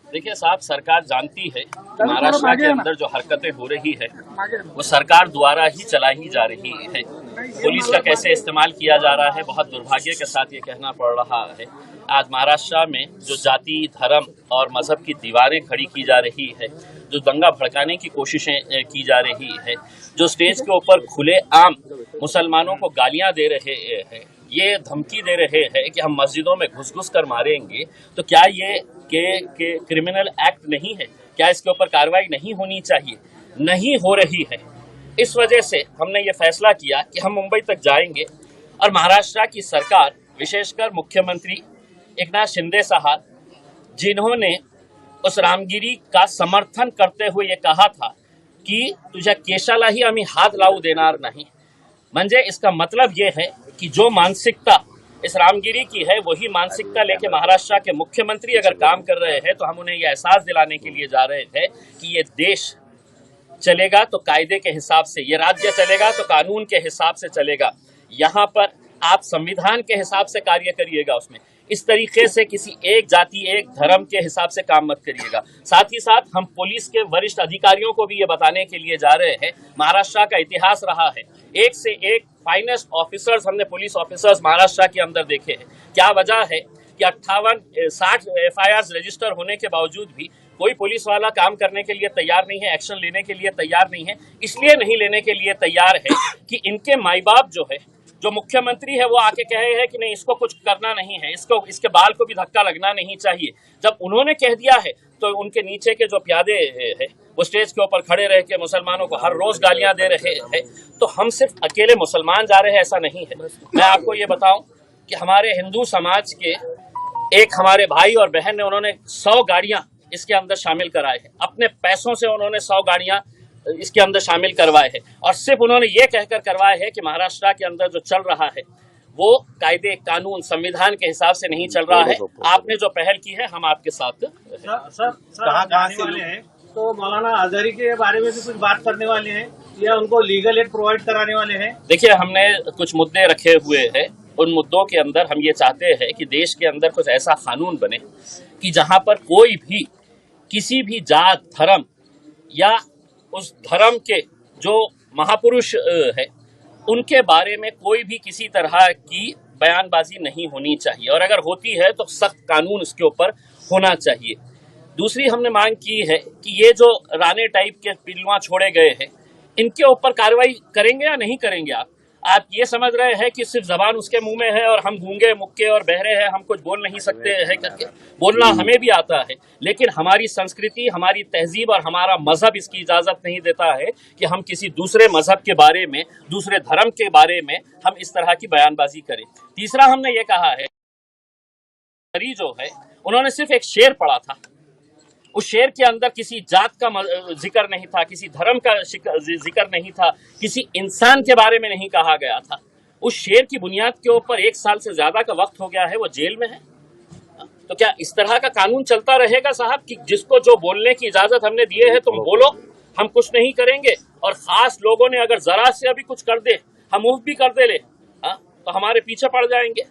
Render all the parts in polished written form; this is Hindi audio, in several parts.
देखिए साहब, सरकार जानती है कि महाराष्ट्र के अंदर जो हरकतें हो रही है वो सरकार द्वारा ही चलाई जा रही है। पुलिस का कैसे इस्तेमाल किया जा रहा है, बहुत दुर्भाग्य के साथ ये कहना पड़ रहा है। आज महाराष्ट्र में जो जाति, धर्म और मजहब की दीवारें खड़ी की जा रही है, जो दंगा भड़काने की कोशिशें की जा रही है, जो स्टेज के ऊपर खुले आम मुसलमानों को गालियां दे रहे हैं, ये धमकी दे रहे हैं कि हम मस्जिदों में घुस घुस कर मारेंगे, तो क्या ये के क्रिमिनल एक्ट नहीं है? क्या इसके ऊपर कार्रवाई नहीं होनी चाहिए? नहीं हो रही है। इस वजह से हमने ये फैसला किया कि हम मुंबई तक जाएंगे और महाराष्ट्र की सरकार, विशेषकर मुख्यमंत्री एकनाथ शिंदे साहब, जिन्होंने उस रामगिरी का समर्थन करते हुए ये कहा था की तुझ्या केशालाही आम्ही हात लावू देणार नाही, म्हणजे इसका मतलब ये है कि जो मानसिकता इस रामगिरी की है वही मानसिकता लेके महाराष्ट्र के मुख्यमंत्री अगर काम कर रहे हैं, तो हम उन्हें यह एहसास दिलाने के लिए जा रहे थे कि ये देश चलेगा तो कायदे के हिसाब से, ये राज्य चलेगा तो कानून के हिसाब से चलेगा। यहाँ पर आप संविधान के हिसाब से कार्य करिएगा, उसमें इस तरीके से किसी एक जाति, एक धर्म के हिसाब से काम मत करिएगा। साथ ही साथ हम पुलिस के वरिष्ठ अधिकारियों को भी ये बताने के लिए जा रहे हैं, महाराष्ट्र का इतिहास रहा है, एक से एक फाइनेस्ट ऑफिसर्स हमने पुलिस ऑफिसर्स महाराष्ट्र के अंदर देखे हैं। क्या वजह है कि 60 FIRs रजिस्टर होने के बावजूद भी कोई पुलिस वाला काम करने के लिए तैयार नहीं है, एक्शन लेने के लिए तैयार नहीं है। इसलिए नहीं लेने के लिए तैयार है कि इनके माई बाप जो है, जो मुख्यमंत्री है, वो आके कहे हैं कि नहीं, इसको कुछ करना नहीं है, इसके बाल को भी धक्का लगना नहीं चाहिए। जब उन्होंने कह दिया है तो उनके नीचे के जो प्यादे हैं वो स्टेज के ऊपर खड़े रह के मुसलमानों को हर रोज गालियां दे रहे हैं। तो हम सिर्फ अकेले मुसलमान जा रहे हैं ऐसा नहीं है। मैं आपको ये बताऊं कि हमारे हिंदू समाज के एक हमारे भाई और बहन ने, उन्होंने 100 गाड़ियां इसके अंदर शामिल कराए हैं, अपने पैसों से उन्होंने 100 गाड़ियां इसके अंदर शामिल करवाए हैं, और सिर्फ उन्होंने ये कहकर करवाए हैं कि महाराष्ट्र के अंदर जो चल रहा है वो कायदे, कानून, संविधान के हिसाब से नहीं चल रहा है। आपने जो पहल की है, हम आपके साथ सर कहाँ से वाले हैं, तो मौलाना आजहरी के बारे में भी कुछ बात करने वाले हैं या उनको लीगल एड प्रोवाइड कराने वाले हैं? देखिए, हमने कुछ मुद्दे रखे हुए हैं। उन मुद्दों के अंदर हम ये चाहते हैं कि देश के अंदर कुछ ऐसा कानून बने कि जहां पर कोई भी किसी भी जात, धर्म या उस धर्म के जो महापुरुष है उनके बारे में कोई भी किसी तरह की बयानबाजी नहीं होनी चाहिए, और अगर होती है तो सख्त कानून इसके ऊपर होना चाहिए। दूसरी हमने मांग की है कि ये जो राणे टाइप के पिलुआ छोड़े गए हैं, इनके ऊपर कार्रवाई करेंगे या नहीं करेंगे? आप ये समझ रहे हैं कि सिर्फ जबान उसके मुंह में है और हम गूंगे, मुक्के और बहरे हैं, हम कुछ बोल नहीं सकते हैं करके? बोलना हमें भी आता है, लेकिन हमारी संस्कृति, हमारी तहजीब और हमारा मजहब इसकी इजाजत नहीं देता है कि हम किसी दूसरे मजहब के बारे में, दूसरे धर्म के बारे में हम इस तरह की बयानबाजी करें। तीसरा हमने ये कहा है, जो है उन्होंने सिर्फ एक शेर पढ़ा था, उस शेर के अंदर किसी जात का जिक्र नहीं था, किसी धर्म का जिक्र नहीं था, किसी इंसान के बारे में नहीं कहा गया था। उस शेर की बुनियाद के ऊपर 1 साल से ज्यादा का वक्त हो गया है, वो जेल में है। तो क्या इस तरह का कानून चलता रहेगा साहब कि जिसको जो बोलने की इजाजत हमने दिए है, तुम बोलो, हम कुछ नहीं करेंगे, और खास लोगों ने अगर जरा से अभी कुछ कर दे, हम मुंह भी कर दे ले, तो हमारे पीछे पड़ जाएंगे,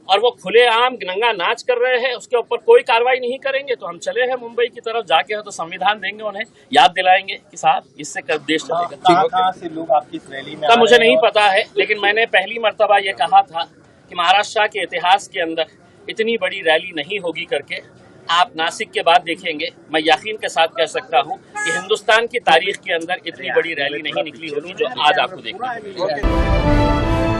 और वो खुलेआम नंगा नाच कर रहे हैं, उसके ऊपर कोई कार्रवाई नहीं करेंगे। तो हम चले हैं मुंबई की तरफ, जाके हो तो संविधान देंगे, उन्हें याद दिलाएंगे कि साहब इससे कब देश चलेगा। कहाँ से लोग आपकी रैली में तब मुझे नहीं पता है, लेकिन मैंने पहली मर्तबा ये कहा था कि महाराष्ट्र के इतिहास के अंदर इतनी बड़ी रैली नहीं होगी करके। आप नासिक के बाद देखेंगे, मैं यकीन के साथ कह सकता हूँ कि हिंदुस्तान की तारीख के अंदर इतनी बड़ी रैली नहीं निकली होगी जो आज आपको देखना है।